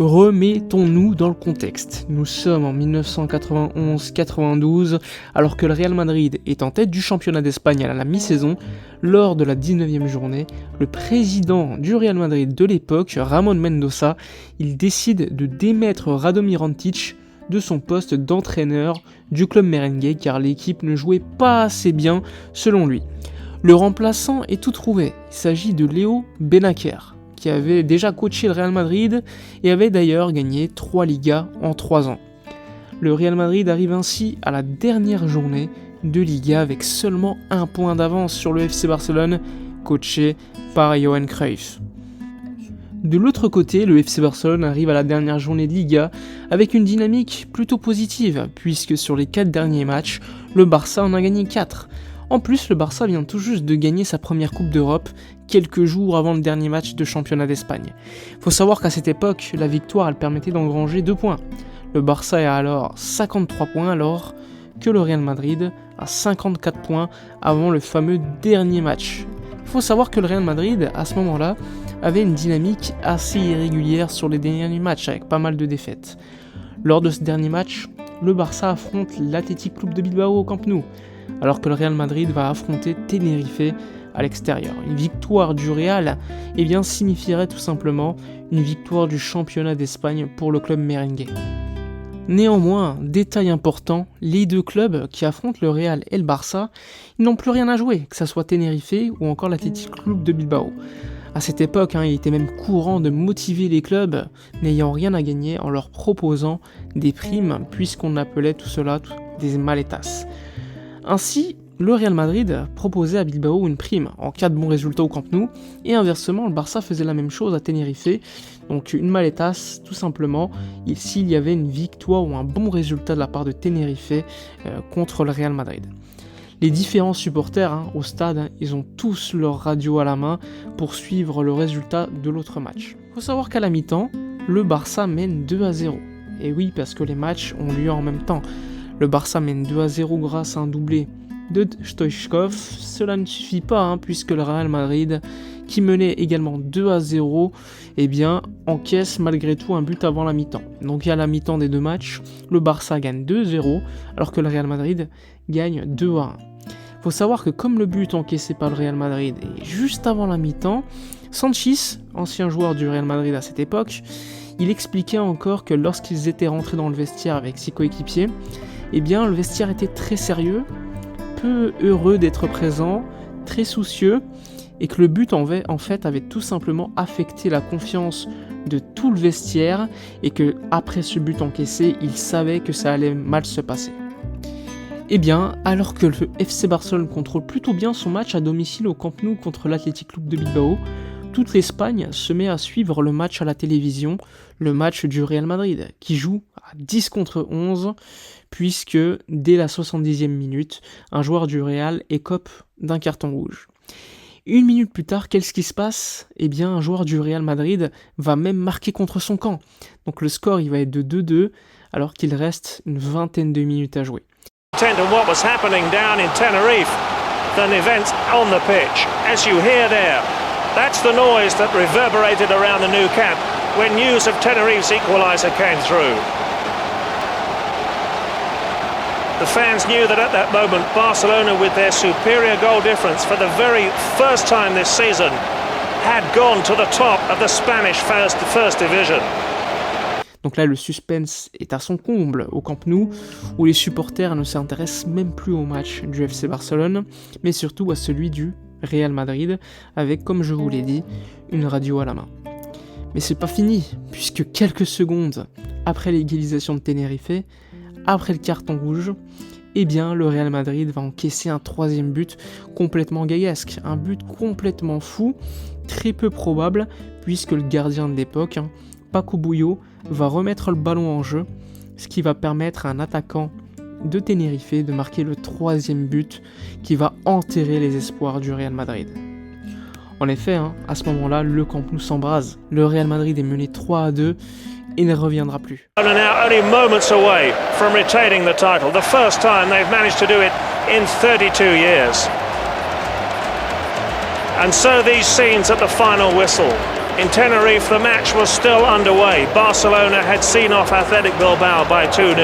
Remettons-nous dans le contexte. Nous sommes en 1991-92, alors que le Real Madrid est en tête du championnat d'Espagne à la mi-saison. Lors de la 19e journée, le président du Real Madrid de l'époque, Ramón Mendoza, il décide de démettre Radomir Antić de son poste d'entraîneur du club merengue car l'équipe ne jouait pas assez bien selon lui. Le remplaçant est tout trouvé, il s'agit de Leo Benacer, qui avait déjà coaché le Real Madrid et avait d'ailleurs gagné 3 Ligas en 3 ans. Le Real Madrid arrive ainsi à la dernière journée de Liga avec seulement 1 point d'avance sur le FC Barcelone, coaché par Johan Cruyff. De l'autre côté, le FC Barcelone arrive à la dernière journée de Liga avec une dynamique plutôt positive, puisque sur les 4 derniers matchs, le Barça en a gagné 4. En plus, le Barça vient tout juste de gagner sa première Coupe d'Europe, quelques jours avant le dernier match de championnat d'Espagne. Faut savoir qu'à cette époque, la victoire elle permettait d'engranger 2 points. Le Barça est alors 53 points alors que le Real Madrid a 54 points avant le fameux dernier match. Il faut savoir que le Real Madrid, à ce moment-là, avait une dynamique assez irrégulière sur les derniers matchs avec pas mal de défaites. Lors de ce dernier match, le Barça affronte l'Athletic Club de Bilbao au Camp Nou, alors que le Real Madrid va affronter Tenerife à l'extérieur. Une victoire du Real signifierait tout simplement une victoire du championnat d'Espagne pour le club merengue. Néanmoins, détail important, les 2 clubs qui affrontent le Real et le Barça, ils n'ont plus rien à jouer, que ce soit Tenerife ou encore l'Athletic Club de Bilbao. À cette époque, il était même courant de motiver les clubs n'ayant rien à gagner en leur proposant des primes, puisqu'on appelait tout cela des maletas. Ainsi, le Real Madrid proposait à Bilbao une prime en cas de bons résultats au Camp Nou, et inversement, le Barça faisait la même chose à Tenerife, donc une maletas tout simplement, s'il y avait une victoire ou un bon résultat de la part de Tenerife contre le Real Madrid. Les différents supporters au stade, ils ont tous leur radio à la main pour suivre le résultat de l'autre match. Il faut savoir qu'à la mi-temps, le Barça mène 2-0. Et oui, parce que les matchs ont lieu en même temps. Le Barça mène 2-0 grâce à un doublé de Stoichkov. Cela ne suffit pas, puisque le Real Madrid, qui menait également 2-0, encaisse malgré tout un but avant la mi-temps. Donc à la mi-temps des 2 matchs, le Barça gagne 2-0, alors que le Real Madrid gagne 2-1. Il faut savoir que comme le but encaissé par le Real Madrid est juste avant la mi-temps, Sanchís, ancien joueur du Real Madrid à cette époque, il expliquait encore que lorsqu'ils étaient rentrés dans le vestiaire avec ses coéquipiers, le vestiaire était très sérieux, peu heureux d'être présent, très soucieux, et que le but en fait avait tout simplement affecté la confiance de tout le vestiaire, et que après ce but encaissé, il savait que ça allait mal se passer. Alors que le FC Barcelone contrôle plutôt bien son match à domicile au Camp Nou contre l'Athletic Club de Bilbao, toute l'Espagne se met à suivre le match à la télévision, le match du Real Madrid, qui joue à 10 contre 11, puisque dès la 70e minute, un joueur du Real écope d'un carton rouge. 1 minute plus tard, qu'est-ce qui se passe ? Un joueur du Real Madrid va même marquer contre son camp. Donc le score il va être de 2-2, alors qu'il reste une vingtaine de minutes à jouer. What was happening down in Tenerife than events on the pitch. As you hear there, that's the noise that reverberated around the Nou Camp when news of Tenerife's equaliser came through. The fans knew that at that moment Barcelona, with their superior goal difference for the very first time this season, had gone to the top of the Spanish first division. Donc là, le suspense est à son comble au Camp Nou, où les supporters ne s'intéressent même plus au match du FC Barcelone, mais surtout à celui du Real Madrid, avec, comme je vous l'ai dit, une radio à la main. Mais c'est pas fini, puisque quelques secondes après l'égalisation de Tenerife, après le carton rouge, le Real Madrid va encaisser un 3e but complètement gaillasque, un but complètement fou, très peu probable, puisque le gardien de l'époque, Paco Bullo, va remettre le ballon en jeu, ce qui va permettre à un attaquant de Tenerife de marquer le 3e but qui va enterrer les espoirs du Real Madrid. En effet, à ce moment-là, le Camp Nou s'embrase. Le Real Madrid est mené 3-2 et ne reviendra plus. Only moments away from retaining the title. The first time they've managed to do it in 32 years. And so these scenes at the final whistle. In Tenerife, the match was still underway. Barcelona had seen off Athletic Bilbao by 2-0.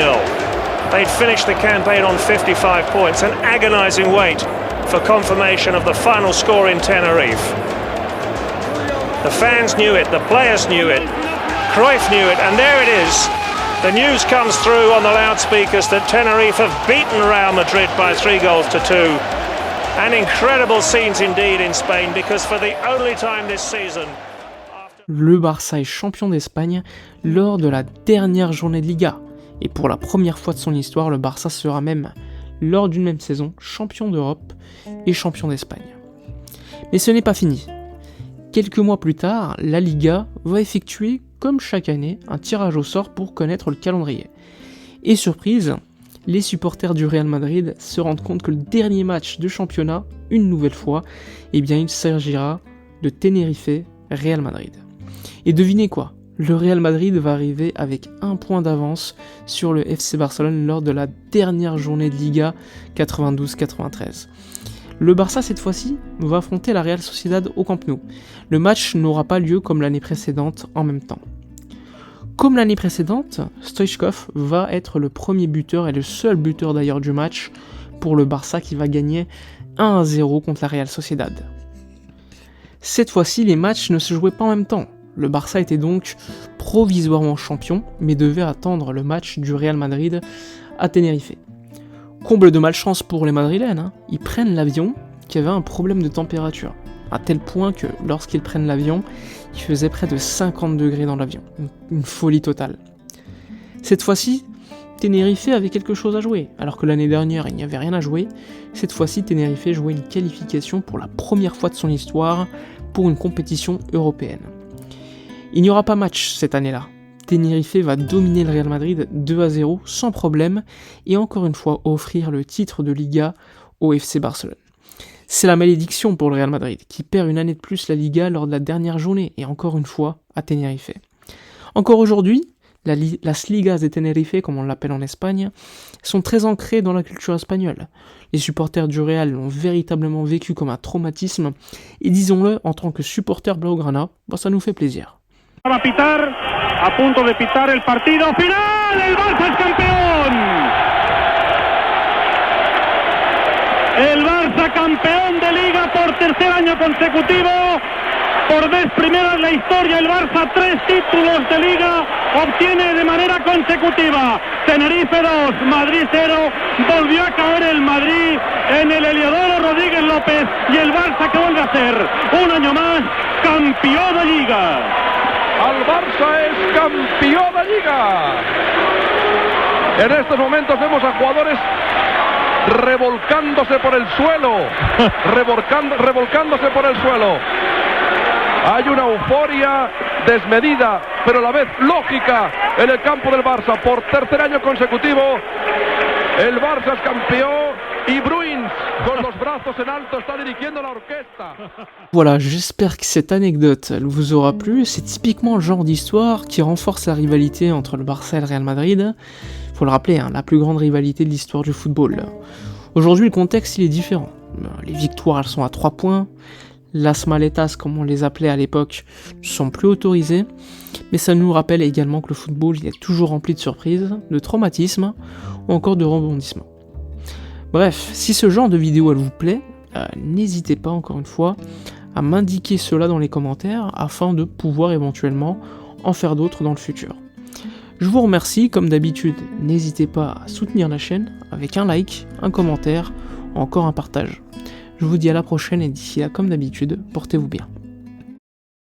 They'd finished the campaign on 55 points, an agonising wait for confirmation of the final score in Tenerife. The fans knew it, the players knew it, Cruyff knew it, and there it is. The news comes through on the loudspeakers that Tenerife have beaten Real Madrid by 3-2. And incredible scenes indeed in Spain, because for the only time this season... Le Barça est champion d'Espagne lors de la dernière journée de Liga. Et pour la première fois de son histoire, le Barça sera même, lors d'une même saison, champion d'Europe et champion d'Espagne. Mais ce n'est pas fini. Quelques mois plus tard, la Liga va effectuer, comme chaque année, un tirage au sort pour connaître le calendrier. Et surprise, les supporters du Real Madrid se rendent compte que le dernier match de championnat, une nouvelle fois, eh bien il s'agira de Tenerife-Real Madrid. Et devinez quoi ? Le Real Madrid va arriver avec 1 point d'avance sur le FC Barcelone lors de la dernière journée de Liga 92-93. Le Barça, cette fois-ci, va affronter la Real Sociedad au Camp Nou. Le match n'aura pas lieu comme l'année précédente en même temps. Comme l'année précédente, Stoichkov va être le premier buteur et le seul buteur d'ailleurs du match pour le Barça qui va gagner 1-0 contre la Real Sociedad. Cette fois-ci, les matchs ne se jouaient pas en même temps. Le Barça était donc provisoirement champion, mais devait attendre le match du Real Madrid à Tenerife. Comble de malchance pour les Madrilènes, ils prennent l'avion qui avait un problème de température, à tel point que lorsqu'ils prennent l'avion, il faisait près de 50 degrés dans l'avion, une folie totale. Cette fois-ci, Tenerife avait quelque chose à jouer, alors que l'année dernière il n'y avait rien à jouer. Cette fois-ci, Tenerife jouait une qualification pour la première fois de son histoire pour une compétition européenne. Il n'y aura pas match cette année-là. Tenerife va dominer le Real Madrid 2-0 sans problème et encore une fois offrir le titre de Liga au FC Barcelone. C'est la malédiction pour le Real Madrid qui perd une année de plus la Liga lors de la dernière journée et encore une fois à Tenerife. Encore aujourd'hui, las Ligas de Tenerife, comme on l'appelle en Espagne, sont très ancrées dans la culture espagnole. Les supporters du Real l'ont véritablement vécu comme un traumatisme et disons-le, en tant que supporters blaugrana, ça nous fait plaisir. Va a pitar, a punto de pitar el partido final, el Barça es campeón. El Barça campeón de Liga por tercer año consecutivo. Por vez primera en la historia, el Barça 3 títulos de Liga obtiene de manera consecutiva. Tenerife 2, Madrid 0. Volvió a caer el Madrid en el Heliodoro Rodríguez López y el Barça que vuelve a ser un año más campeón de Liga. El Barça es campeón de Liga. En estos momentos vemos a jugadores revolcándose por el suelo, revolcándose por el suelo. Hay una euforia desmedida, pero a la vez lógica en el campo del Barça. Por tercer año consecutivo, el Barça es campeón y Bruins, con los brazos en alto, está dirigiendo la orquesta. Voilà, j'espère que cette anecdote elle vous aura plu. C'est typiquement le genre d'histoire qui renforce la rivalité entre le Barça et le Real Madrid. Faut le rappeler, la plus grande rivalité de l'histoire du football. Aujourd'hui, le contexte il est différent. Les victoires elles sont à 3 points. Las maletas, comme on les appelait à l'époque, ne sont plus autorisées, mais ça nous rappelle également que le football il est toujours rempli de surprises, de traumatismes ou encore de rebondissements. Bref, si ce genre de vidéo elle vous plaît, n'hésitez pas encore une fois à m'indiquer cela dans les commentaires afin de pouvoir éventuellement en faire d'autres dans le futur. Je vous remercie, comme d'habitude, n'hésitez pas à soutenir la chaîne avec un like, un commentaire ou encore un partage. Je vous dis à la prochaine et d'ici là, comme d'habitude, portez-vous bien.